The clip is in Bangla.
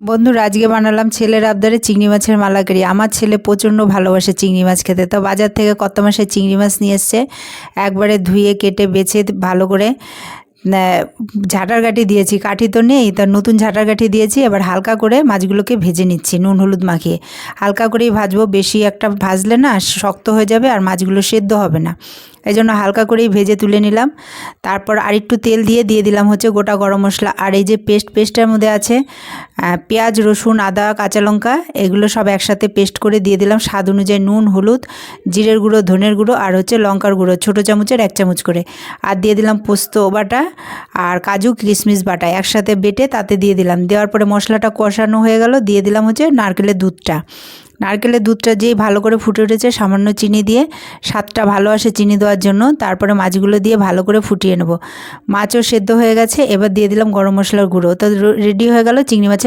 বন্ধুরা আজকে বানালাম ছেলের আবদারে চিংড়ি মাছের মালাইকারি। আমার ছেলে প্রচণ্ড ভালোবাসে চিংড়ি মাছ খেতে, তো বাজার থেকে কত মাসের চিংড়ি মাছ নিয়ে এসছে। একবারে ধুয়ে কেটে বেছে ভালো করে ঝাঁটার কাঠি দিয়েছি, কাঠি তো নেই, তার নতুন ঝাঁটার কাঠি দিয়েছি। এবার হালকা করে মাছগুলোকে ভেজে নিচ্ছি নুন হলুদ মাখিয়ে। হালকা করেই ভাজবো, বেশি একটা ভাজলে না শক্ত হয়ে যাবে আর মাছগুলো সেদ্ধ হবে না, এই জন্য হালকা করেই ভেজে তুলে নিলাম। তারপর আরেকটু তেল দিয়ে দিলাম হচ্ছে গোটা গরম মশলা, আর এই যে পেস্টের মধ্যে আছে পেঁয়াজ রসুন আদা কাঁচা লঙ্কা, এগুলো সব একসাথে পেস্ট করে দিয়ে দিলাম। স্বাদ অনুযায়ী নুন হলুদ জিরের গুঁড়ো ধনের গুঁড়ো আর হচ্ছে লঙ্কার গুঁড়ো ছোটো চামচের 1 চামচ করে, আর দিয়ে দিলাম পোস্ত বাটা আর কাজু কিশমিশ বাটা একসাথে বেটে তাতে দিয়ে দিলাম। দেওয়ার পরে মশলাটা কষানো হয়ে গেল, দিয়ে দিলাম হচ্ছে নারকেলের দুধটা যেই ভালো করে ফুটে উঠেছে সামান্য চিনি দিয়ে, স্বাদটা ভালো আসে চিনি দেওয়ার জন্য। তারপরে মাছগুলো দিয়ে ভালো করে ফুটিয়ে নেব। মাছও সেদ্ধ হয়ে গেছে, এবার দিয়ে দিলাম গরম মশলার গুঁড়ো। তো রেডি হয়ে গেল চিংড়ি মাছের